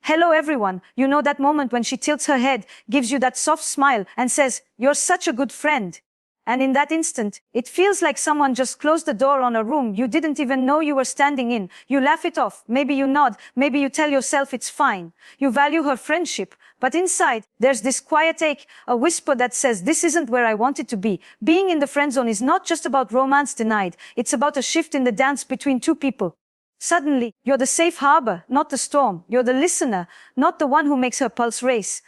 "Hello everyone." You know that moment when she tilts her head, gives you that soft smile, and says, "You're such a good friend." And in that instant, it feels like someone just closed the door on a room you didn't even know you were standing in. You laugh it off, maybe you nod, maybe you tell yourself it's fine. You value her friendship, but inside, there's this quiet ache, a whisper that says, "This isn't where I wanted to be." Being in the friend zone is not just about romance denied, it's about a shift in the dance between two people. Suddenly, you're the safe harbor, not the storm. You're the listener, not the one who makes her pulse race.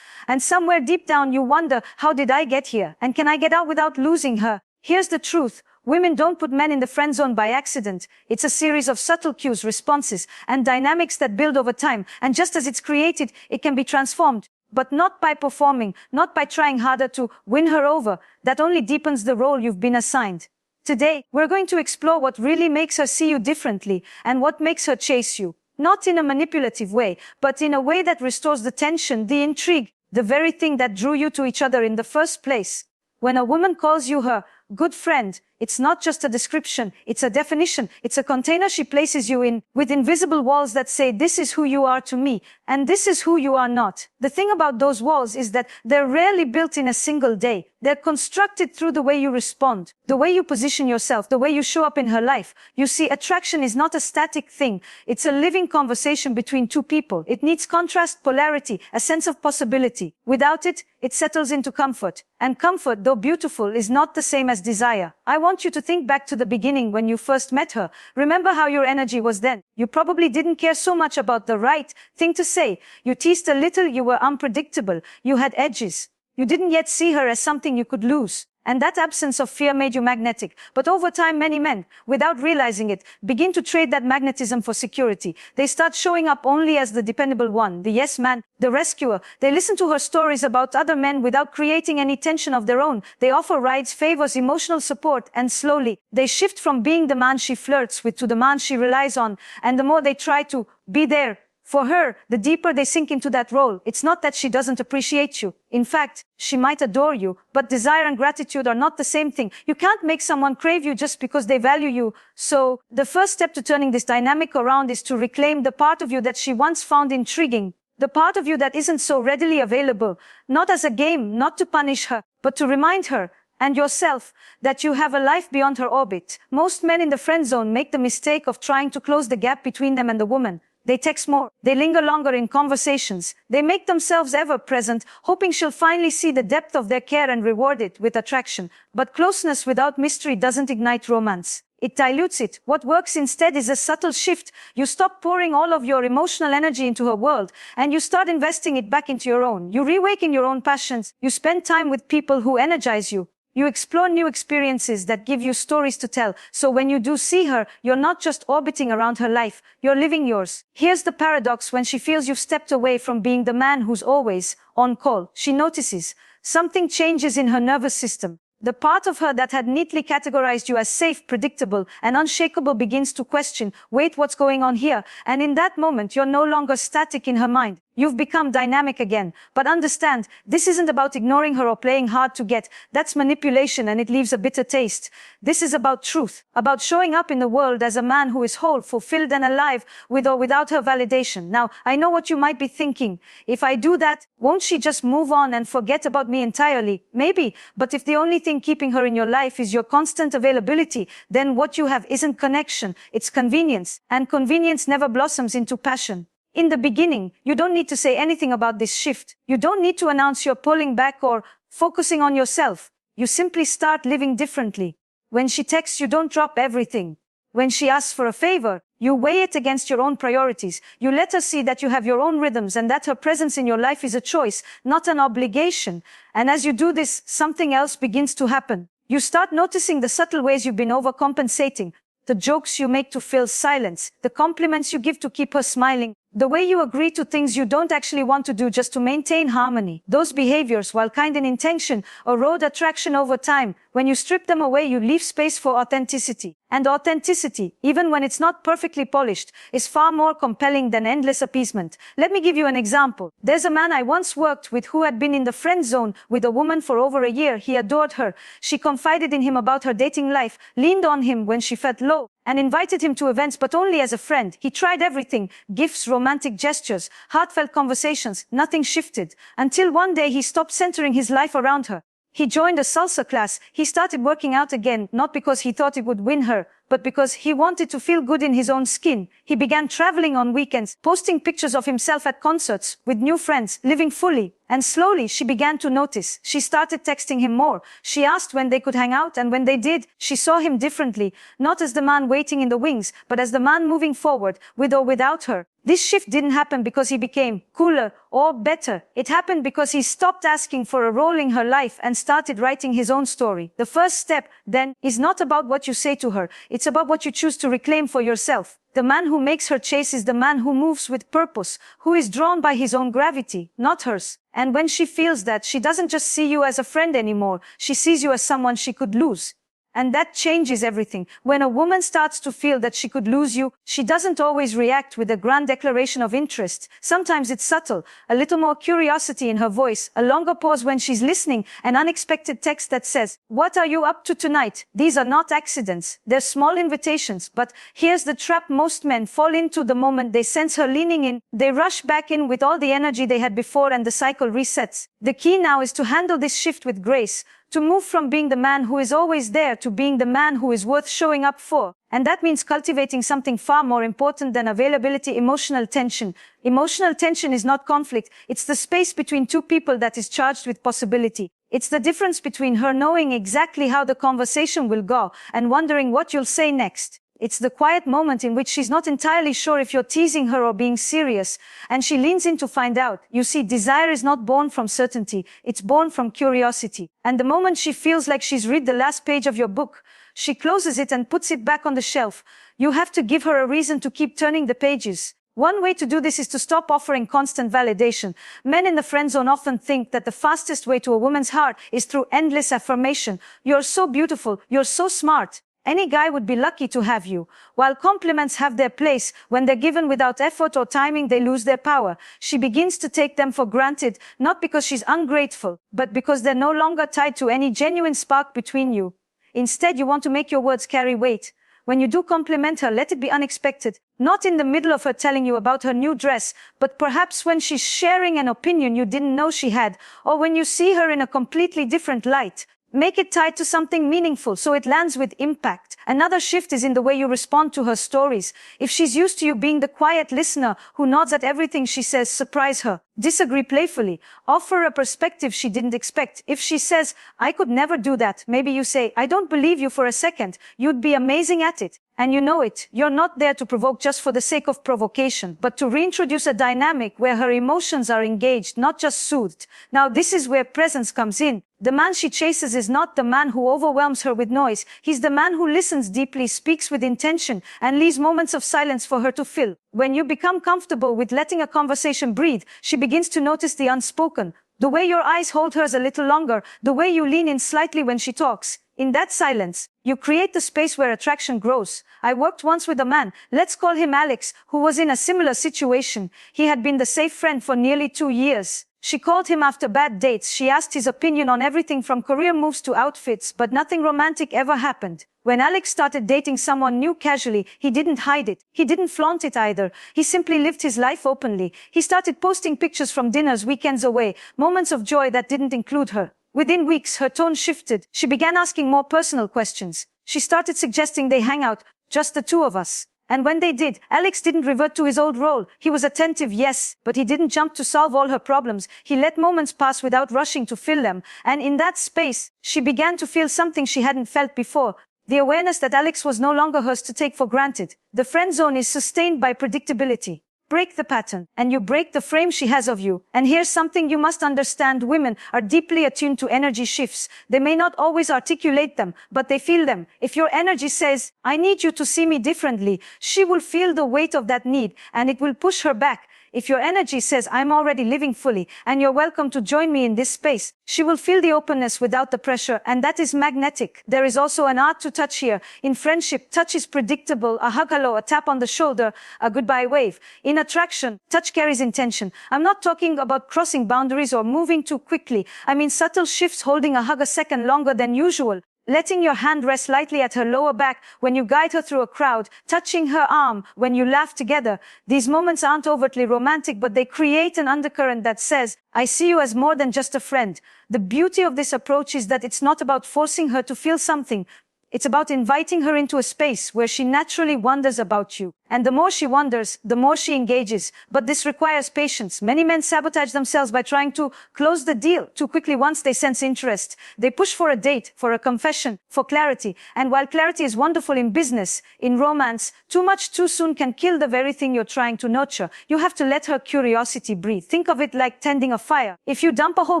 And somewhere deep down you wonder, how did I get here? And can I get out without losing her? Here's the truth. Women don't put men in the friend zone by accident. It's a series of subtle cues, responses, and dynamics that build over time. And just as it's created, it can be transformed. But not by performing, not by trying harder to win her over. That only deepens the role you've been assigned. Today, we're going to explore what really makes her see you differently and what makes her chase you. Not in a manipulative way, but in a way that restores the tension, the intrigue, the very thing that drew you to each other in the first place. When a woman calls you her good friend, it's not just a description, it's a definition, it's a container she places you in, with invisible walls that say, "This is who you are to me, and this is who you are not." The thing about those walls is that they're rarely built in a single day. They're constructed through the way you respond, the way you position yourself, the way you show up in her life. You see, attraction is not a static thing. It's a living conversation between two people. It needs contrast, polarity, a sense of possibility. Without it, it settles into comfort. And comfort, though beautiful, is not the same as desire. I want you to think back to the beginning when you first met her. Remember how your energy was then. You probably didn't care so much about the right thing to say. You teased a little, you were unpredictable, you had edges. You didn't yet see her as something you could lose. And that absence of fear made you magnetic. But over time, many men, without realizing it, begin to trade that magnetism for security. They start showing up only as the dependable one, the yes man, the rescuer. They listen to her stories about other men without creating any tension of their own. They offer rides, favors, emotional support, and slowly, they shift from being the man she flirts with to the man she relies on. And the more they try to be there for her, the deeper they sink into that role. It's not that she doesn't appreciate you. In fact, she might adore you, but desire and gratitude are not the same thing. You can't make someone crave you just because they value you. So, the first step to turning this dynamic around is to reclaim the part of you that she once found intriguing. The part of you that isn't so readily available. Not as a game, not to punish her, but to remind her and yourself that you have a life beyond her orbit. Most men in the friend zone make the mistake of trying to close the gap between them and the woman. They text more. They linger longer in conversations. They make themselves ever present, hoping she'll finally see the depth of their care and reward it with attraction. But closeness without mystery doesn't ignite romance. It dilutes it. What works instead is a subtle shift. You stop pouring all of your emotional energy into her world, and you start investing it back into your own. You reawaken your own passions. You spend time with people who energize you. You explore new experiences that give you stories to tell. So when you do see her, you're not just orbiting around her life, you're living yours. Here's the paradox: when she feels you've stepped away from being the man who's always on call, she notices something changes in her nervous system. The part of her that had neatly categorized you as safe, predictable, and unshakable begins to question, wait, what's going on here? And in that moment, you're no longer static in her mind. You've become dynamic again. But understand, this isn't about ignoring her or playing hard to get. That's manipulation, and it leaves a bitter taste. This is about truth, about showing up in the world as a man who is whole, fulfilled, and alive, with or without her validation. Now, I know what you might be thinking. If I do that, won't she just move on and forget about me entirely? Maybe, but if the only thing keeping her in your life is your constant availability, then what you have isn't connection, it's convenience. And convenience never blossoms into passion. In the beginning, you don't need to say anything about this shift. You don't need to announce you're pulling back or focusing on yourself. You simply start living differently. When she texts, you don't drop everything. When she asks for a favor, you weigh it against your own priorities. You let her see that you have your own rhythms and that her presence in your life is a choice, not an obligation. And as you do this, something else begins to happen. You start noticing the subtle ways you've been overcompensating, the jokes you make to fill silence, the compliments you give to keep her smiling, the way you agree to things you don't actually want to do just to maintain harmony. Those behaviors, while kind in intention, erode attraction over time. When you strip them away, you leave space for authenticity. And authenticity, even when it's not perfectly polished, is far more compelling than endless appeasement. Let me give you an example. There's a man I once worked with who had been in the friend zone with a woman for over a year. He adored her. She confided in him about her dating life, leaned on him when she felt low, and invited him to events, but only as a friend. He tried everything: gifts, romantic gestures, heartfelt conversations. Nothing shifted. Until one day he stopped centering his life around her. He joined a salsa class. He started working out again, not because he thought it would win her, but because he wanted to feel good in his own skin. He began traveling on weekends, posting pictures of himself at concerts, with new friends, living fully. And slowly she began to notice. She started texting him more. She asked when they could hang out, and when they did, she saw him differently, not as the man waiting in the wings, but as the man moving forward, with or without her. This shift didn't happen because he became cooler or better. It happened because he stopped asking for a role in her life and started writing his own story. The first step, then, is not about what you say to her. It's about what you choose to reclaim for yourself. The man who makes her chase is the man who moves with purpose, who is drawn by his own gravity, not hers. And when she feels that, she doesn't just see you as a friend anymore. She sees you as someone she could lose. And that changes everything. When a woman starts to feel that she could lose you, she doesn't always react with a grand declaration of interest. Sometimes it's subtle, a little more curiosity in her voice, a longer pause when she's listening, an unexpected text that says, "What are you up to tonight?" These are not accidents. They're small invitations. But here's the trap most men fall into: the moment they sense her leaning in, they rush back in with all the energy they had before, and the cycle resets. The key now is to handle this shift with grace, to move from being the man who is always there to being the man who is worth showing up for. And that means cultivating something far more important than availability: emotional tension. Emotional tension is not conflict. It's the space between two people that is charged with possibility. It's the difference between her knowing exactly how the conversation will go and wondering what you'll say next. It's the quiet moment in which she's not entirely sure if you're teasing her or being serious, and she leans in to find out. You see, desire is not born from certainty. It's born from curiosity. And the moment she feels like she's read the last page of your book, she closes it and puts it back on the shelf. You have to give her a reason to keep turning the pages. One way to do this is to stop offering constant validation. Men in the friend zone often think that the fastest way to a woman's heart is through endless affirmation. "You're so beautiful. You're so smart. Any guy would be lucky to have you." While compliments have their place, when they're given without effort or timing, they lose their power. She begins to take them for granted, not because she's ungrateful, but because they're no longer tied to any genuine spark between you. Instead, you want to make your words carry weight. When you do compliment her, let it be unexpected. Not in the middle of her telling you about her new dress, but perhaps when she's sharing an opinion you didn't know she had, or when you see her in a completely different light. Make it tied to something meaningful so it lands with impact. Another shift is in the way you respond to her stories. If she's used to you being the quiet listener who nods at everything she says, surprise her. Disagree playfully. Offer a perspective she didn't expect. If she says, "I could never do that," maybe you say, "I don't believe you for a second. You'd be amazing at it." And you know it. You're not there to provoke just for the sake of provocation, but to reintroduce a dynamic where her emotions are engaged, not just soothed. Now this is where presence comes in. The man she chases is not the man who overwhelms her with noise. He's the man who listens deeply, speaks with intention, and leaves moments of silence for her to fill. When you become comfortable with letting a conversation breathe, she begins to notice the unspoken. The way your eyes hold hers a little longer, the way you lean in slightly when she talks. In that silence, you create the space where attraction grows. I worked once with a man, let's call him Alex, who was in a similar situation. He had been the safe friend for nearly 2 years. She called him after bad dates. She asked his opinion on everything from career moves to outfits, but nothing romantic ever happened. When Alex started dating someone new casually, he didn't hide it. He didn't flaunt it either. He simply lived his life openly. He started posting pictures from dinners, weekends away, moments of joy that didn't include her. Within weeks, her tone shifted. She began asking more personal questions. She started suggesting they hang out, just the two of us. And when they did, Alex didn't revert to his old role. He was attentive, yes, but he didn't jump to solve all her problems. He let moments pass without rushing to fill them. And in that space, she began to feel something she hadn't felt before. The awareness that Alex was no longer hers to take for granted. The friend zone is sustained by predictability. Break the pattern, and you break the frame she has of you. And here's something you must understand. Women are deeply attuned to energy shifts. They may not always articulate them, but they feel them. If your energy says, "I need you to see me differently," she will feel the weight of that need, and it will push her back. If your energy says, I'm already living fully, and you're welcome to join me in this space, she will feel the openness without the pressure, and that is magnetic. There is also an art to touch here. In friendship, touch is predictable, a hug hello, a tap on the shoulder, a goodbye wave. In attraction, touch carries intention. I'm not talking about crossing boundaries or moving too quickly. I mean subtle shifts, holding a hug a second longer than usual, letting your hand rest lightly at her lower back when you guide her through a crowd, touching her arm when you laugh together. These moments aren't overtly romantic, but they create an undercurrent that says, I see you as more than just a friend. The beauty of this approach is that it's not about forcing her to feel something. It's about inviting her into a space where she naturally wonders about you. And the more she wonders, the more she engages. But this requires patience. Many men sabotage themselves by trying to close the deal too quickly once they sense interest. They push for a date, for a confession, for clarity. And while clarity is wonderful in business, in romance, too much too soon can kill the very thing you're trying to nurture. You have to let her curiosity breathe. Think of it like tending a fire. If you dump a whole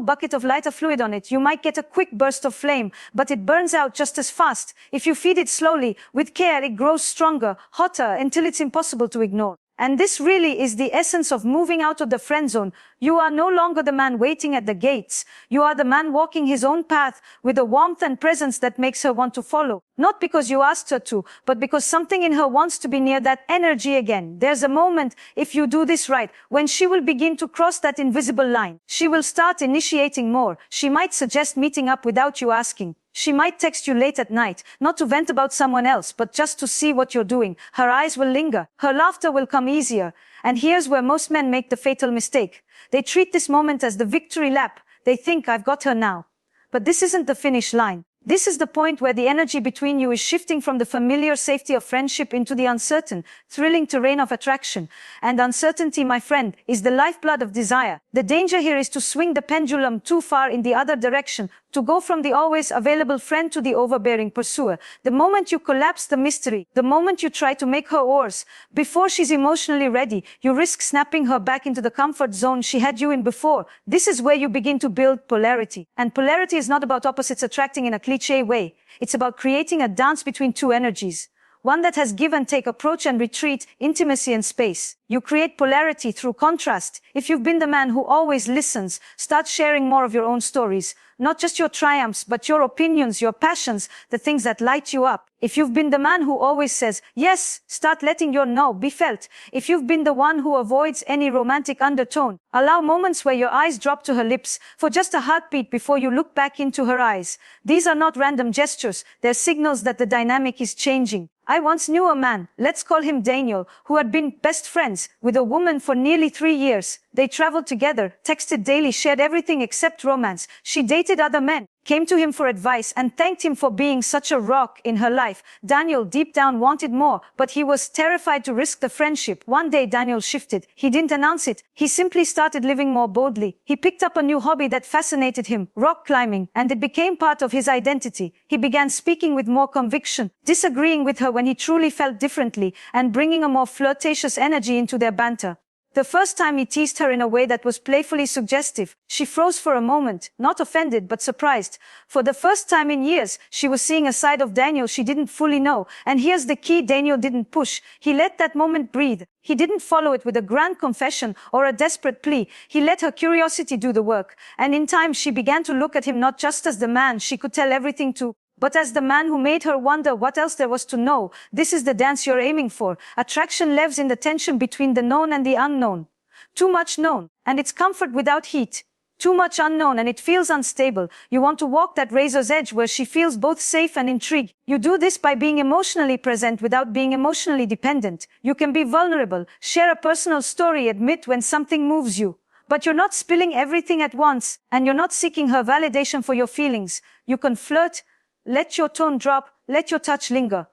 bucket of lighter fluid on it, you might get a quick burst of flame, but it burns out just as fast. If you feed it slowly, with care, it grows stronger, hotter, until it's impossible to ignore. And this really is the essence of moving out of the friend zone. You are no longer the man waiting at the gates. You are the man walking his own path with a warmth and presence that makes her want to follow. Not because you asked her to, but because something in her wants to be near that energy again. There's a moment, if you do this right, when she will begin to cross that invisible line. She will start initiating more. She might suggest meeting up without you asking. She might text you late at night, not to vent about someone else, but just to see what you're doing. Her eyes will linger. Her laughter will come easier. And here's where most men make the fatal mistake. They treat this moment as the victory lap. They think, I've got her now. But this isn't the finish line. This is the point where the energy between you is shifting from the familiar safety of friendship into the uncertain, thrilling terrain of attraction. And uncertainty, my friend, is the lifeblood of desire. The danger here is to swing the pendulum too far in the other direction, to go from the always available friend to the overbearing pursuer. The moment you collapse the mystery, the moment you try to make her yours, before she's emotionally ready, you risk snapping her back into the comfort zone she had you in before. This is where you begin to build polarity. And polarity is not about opposites attracting in a cliché way. It's about creating a dance between two energies. One that has give and take, approach and retreat, intimacy and space. You create polarity through contrast. If you've been the man who always listens, start sharing more of your own stories. Not just your triumphs, but your opinions, your passions, the things that light you up. If you've been the man who always says, yes, start letting your no be felt. If you've been the one who avoids any romantic undertone, allow moments where your eyes drop to her lips for just a heartbeat before you look back into her eyes. These are not random gestures. They're signals that the dynamic is changing. I once knew a man, let's call him Daniel, who had been best friends with a woman for nearly 3 years. They traveled together, texted daily, shared everything except romance. She dated other men, came to him for advice, and thanked him for being such a rock in her life. Daniel deep down wanted more, but he was terrified to risk the friendship. One day Daniel shifted. He didn't announce it. He simply started living more boldly. He picked up a new hobby that fascinated him, rock climbing, and it became part of his identity. He began speaking with more conviction, disagreeing with her when he truly felt differently, and bringing a more flirtatious energy into their banter. The first time he teased her in a way that was playfully suggestive, she froze for a moment, not offended but surprised. For the first time in years, she was seeing a side of Daniel she didn't fully know. And here's the key: Daniel didn't push. He let that moment breathe. He didn't follow it with a grand confession or a desperate plea. He let her curiosity do the work. And in time, she began to look at him not just as the man she could tell everything to, but as the man who made her wonder what else there was to know. This is the dance you're aiming for. Attraction lives in the tension between the known and the unknown. Too much known, and it's comfort without heat. Too much unknown, and it feels unstable. You want to walk that razor's edge where she feels both safe and intrigued. You do this by being emotionally present without being emotionally dependent. You can be vulnerable, share a personal story, admit when something moves you. But you're not spilling everything at once, and you're not seeking her validation for your feelings. You can flirt, let your tone drop, let your touch linger.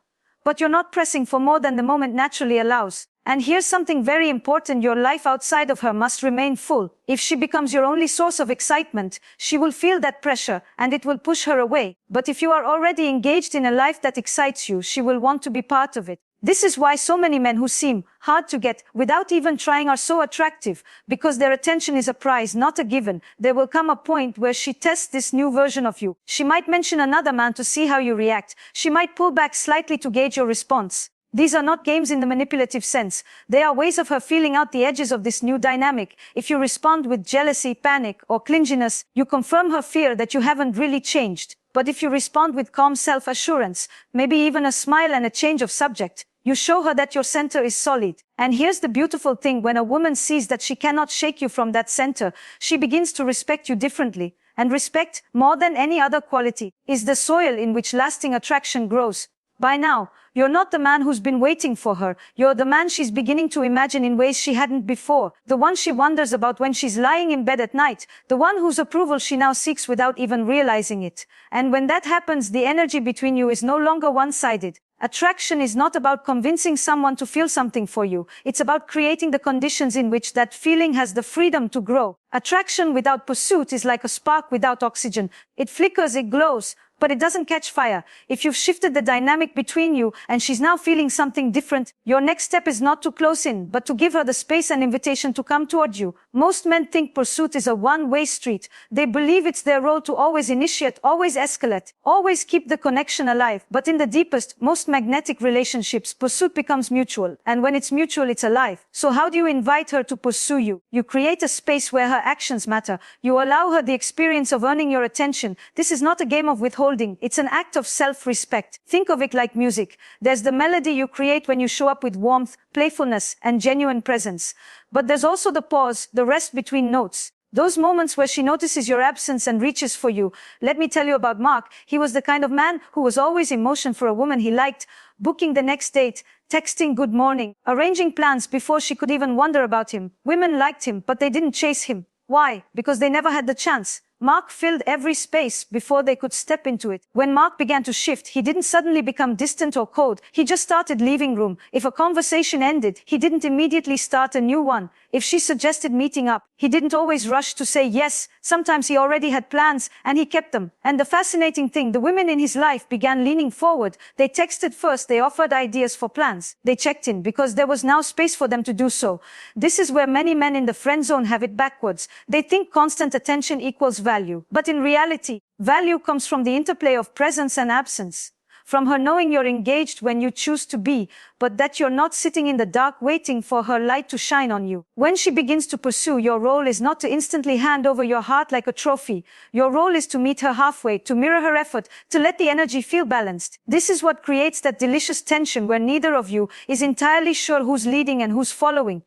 But you're not pressing for more than the moment naturally allows. And here's something very important: your life outside of her must remain full. If she becomes your only source of excitement, she will feel that pressure, and it will push her away. But if you are already engaged in a life that excites you, she will want to be part of it. This is why so many men who seem hard to get without even trying are so attractive, because their attention is a prize, not a given. There will come a point where she tests this new version of you. She might mention another man to see how you react. She might pull back slightly to gauge your response. These are not games in the manipulative sense. They are ways of her feeling out the edges of this new dynamic. If you respond with jealousy, panic, or clinginess, you confirm her fear that you haven't really changed. But if you respond with calm self-assurance, maybe even a smile and a change of subject, you show her that your center is solid. And here's the beautiful thing: when a woman sees that she cannot shake you from that center, she begins to respect you differently. And respect, more than any other quality, is the soil in which lasting attraction grows. By now, you're not the man who's been waiting for her. You're the man she's beginning to imagine in ways she hadn't before. The one she wonders about when she's lying in bed at night. The one whose approval she now seeks without even realizing it. And when that happens, the energy between you is no longer one-sided. Attraction is not about convincing someone to feel something for you. It's about creating the conditions in which that feeling has the freedom to grow. Attraction without pursuit is like a spark without oxygen. It flickers, it glows, but it doesn't catch fire. If you've shifted the dynamic between you and she's now feeling something different, your next step is not to close in, but to give her the space and invitation to come toward you. Most men think pursuit is a one-way street. They believe it's their role to always initiate, always escalate, always keep the connection alive. But in the deepest, most magnetic relationships, pursuit becomes mutual. And when it's mutual, it's alive. So how do you invite her to pursue you? You create a space where her actions matter. You allow her the experience of earning your attention. This is not a game of withholding. It's an act of self-respect. Think of it like music. There's the melody you create when you show up with warmth, playfulness, and genuine presence. But there's also the pause, the rest between notes. Those moments where she notices your absence and reaches for you. Let me tell you about Mark. He was the kind of man who was always in motion for a woman he liked, booking the next date, texting good morning, arranging plans before she could even wonder about him. Women liked him, but they didn't chase him. Why? Because they never had the chance. Mark filled every space before they could step into it. When Mark began to shift, he didn't suddenly become distant or cold. He just started leaving room. If a conversation ended, he didn't immediately start a new one. If she suggested meeting up, he didn't always rush to say yes. Sometimes he already had plans, and he kept them. And the fascinating thing, the women in his life began leaning forward. They texted first, they offered ideas for plans. They checked in, because there was now space for them to do so. This is where many men in the friend zone have it backwards. They think constant attention equals value. But in reality, value comes from the interplay of presence and absence. From her knowing you're engaged when you choose to be, but that you're not sitting in the dark waiting for her light to shine on you. When she begins to pursue, your role is not to instantly hand over your heart like a trophy. Your role is to meet her halfway, to mirror her effort, to let the energy feel balanced. This is what creates that delicious tension where neither of you is entirely sure who's leading and who's following.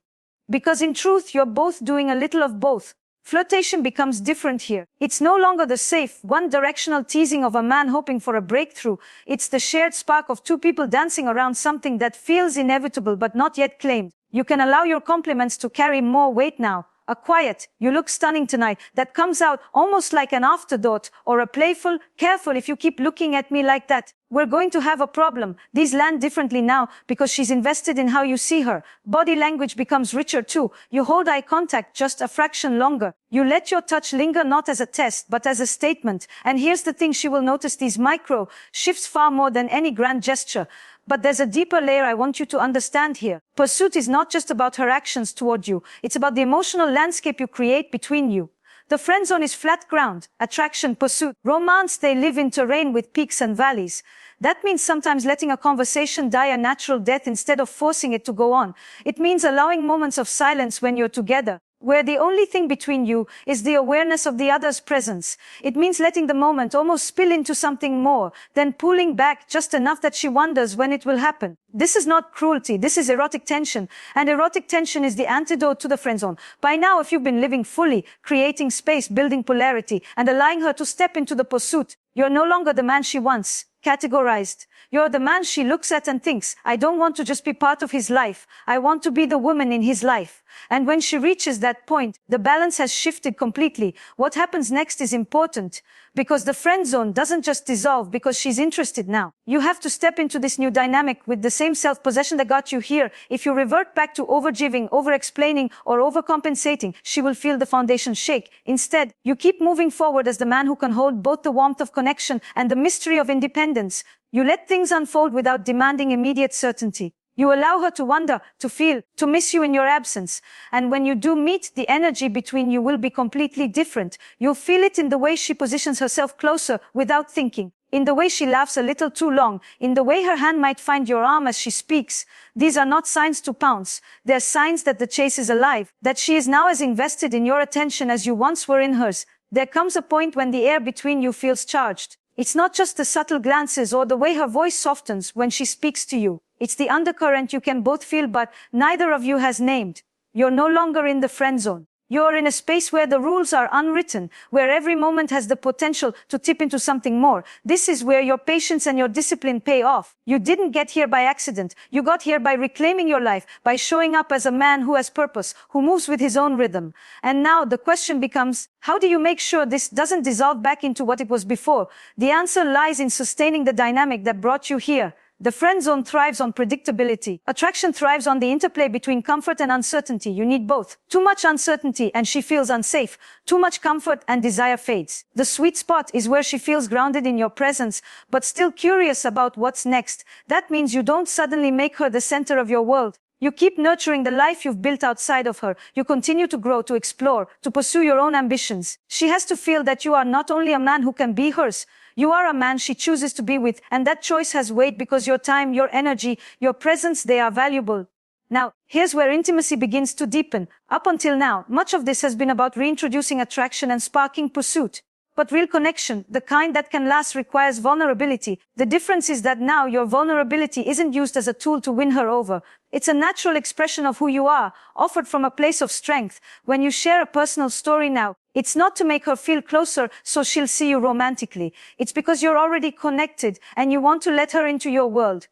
Because in truth, you're both doing a little of both. Flirtation becomes different here. It's no longer the safe, one-directional teasing of a man hoping for a breakthrough. It's the shared spark of two people dancing around something that feels inevitable but not yet claimed. You can allow your compliments to carry more weight now. A quiet, "you look stunning tonight," that comes out almost like an afterthought, or a playful, "careful if you keep looking at me like that, we're going to have a problem." These land differently now because she's invested in how you see her. Body language becomes richer too. You hold eye contact just a fraction longer. You let your touch linger not as a test, but as a statement. And here's the thing, she will notice these micro shifts far more than any grand gesture. But there's a deeper layer I want you to understand here. Pursuit is not just about her actions toward you. It's about the emotional landscape you create between you. The friend zone is flat ground. Attraction, pursuit, romance, they live in terrain with peaks and valleys. That means sometimes letting a conversation die a natural death instead of forcing it to go on. It means allowing moments of silence when you're together, where the only thing between you is the awareness of the other's presence. It means letting the moment almost spill into something more, then pulling back just enough that she wonders when it will happen. This is not cruelty, this is erotic tension, and erotic tension is the antidote to the friend zone. By now, if you've been living fully, creating space, building polarity, and allowing her to step into the pursuit, you're no longer the man she once categorized. You're the man she looks at and thinks, "I don't want to just be part of his life. I want to be the woman in his life." And when she reaches that point, the balance has shifted completely. What happens next is important, because the friend zone doesn't just dissolve because she's interested now. You have to step into this new dynamic with the same self-possession that got you here. If you revert back to overgiving, over-explaining, or overcompensating, she will feel the foundation shake. Instead, you keep moving forward as the man who can hold both the warmth of connection and the mystery of independence. You let things unfold without demanding immediate certainty. You allow her to wonder, to feel, to miss you in your absence. And when you do meet, the energy between you will be completely different. You'll feel it in the way she positions herself closer without thinking. in the way she laughs a little too long, in the way her hand might find your arm as she speaks. These are not signs to pounce. They're signs that the chase is alive, that she is now as invested in your attention as you once were in hers. There comes a point when the air between you feels charged. It's not just the subtle glances or the way her voice softens when she speaks to you. It's the undercurrent you can both feel but neither of you has named. You're no longer in the friend zone. You're in a space where the rules are unwritten, where every moment has the potential to tip into something more. This is where your patience and your discipline pay off. You didn't get here by accident. You got here by reclaiming your life, by showing up as a man who has purpose, who moves with his own rhythm. And now the question becomes, how do you make sure this doesn't dissolve back into what it was before? The answer lies in sustaining the dynamic that brought you here. The friend zone thrives on predictability. Attraction thrives on the interplay between comfort and uncertainty. You need both. Too much uncertainty and she feels unsafe. Too much comfort and desire fades. The sweet spot is where she feels grounded in your presence, but still curious about what's next. That means you don't suddenly make her the center of your world. You keep nurturing the life you've built outside of her. You continue to grow, to explore, to pursue your own ambitions. She has to feel that you are not only a man who can be hers, you are a man she chooses to be with, and that choice has weight because your time, your energy, your presence, they are valuable. Now, here's where intimacy begins to deepen. Up until now, much of this has been about reintroducing attraction and sparking pursuit. But real connection, the kind that can last, requires vulnerability. The difference is that now your vulnerability isn't used as a tool to win her over. It's a natural expression of who you are, offered from a place of strength. When you share a personal story now, it's not to make her feel closer so she'll see you romantically. It's because you're already connected and you want to let her into your world.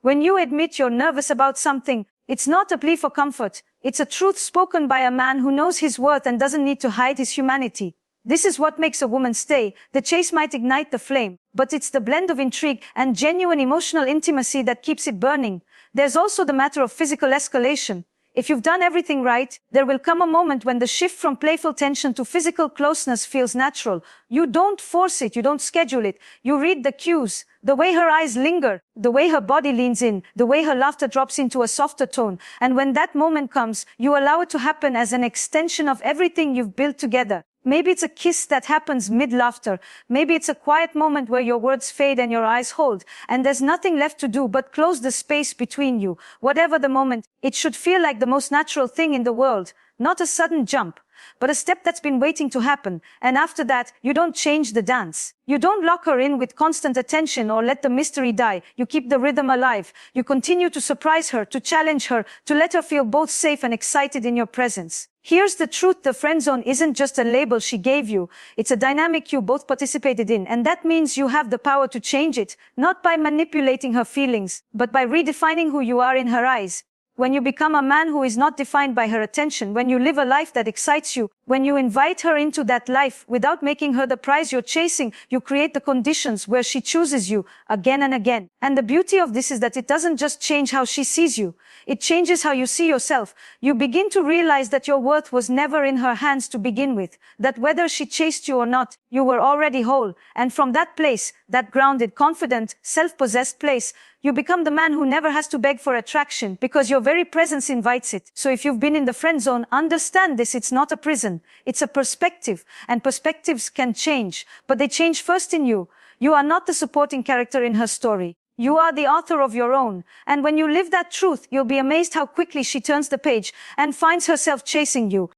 When you admit you're nervous about something, it's not a plea for comfort. It's a truth spoken by a man who knows his worth and doesn't need to hide his humanity. This is what makes a woman stay. The chase might ignite the flame, but it's the blend of intrigue and genuine emotional intimacy that keeps it burning. There's also the matter of physical escalation. If you've done everything right, there will come a moment when the shift from playful tension to physical closeness feels natural. You don't force it, you don't schedule it. You read the cues, the way her eyes linger, the way her body leans in, the way her laughter drops into a softer tone. And when that moment comes, you allow it to happen as an extension of everything you've built together. Maybe it's a kiss that happens mid-laughter. Maybe it's a quiet moment where your words fade and your eyes hold, and there's nothing left to do but close the space between you. Whatever the moment, it should feel like the most natural thing in the world, not a sudden jump, but a step that's been waiting to happen. And after that, you don't change the dance. You don't lock her in with constant attention or let the mystery die. You keep the rhythm alive. You continue to surprise her, to challenge her, to let her feel both safe and excited in your presence. Here's the truth: the friend zone isn't just a label she gave you. It's a dynamic you both participated in, and that means you have the power to change it, not by manipulating her feelings, but by redefining who you are in her eyes. When you become a man who is not defined by her attention, when you live a life that excites you, when you invite her into that life without making her the prize you're chasing, you create the conditions where she chooses you again and again. And the beauty of this is that it doesn't just change how she sees you. It changes how you see yourself. You begin to realize that your worth was never in her hands to begin with, that whether she chased you or not, you were already whole. And from that place, that grounded, confident, self-possessed place, you become the man who never has to beg for attraction because your very presence invites it. So if you've been in the friend zone, understand this: it's not a prison. It's a perspective, and perspectives can change, but they change first in you. You are not the supporting character in her story. You are the author of your own. And when you live that truth, you'll be amazed how quickly she turns the page and finds herself chasing you.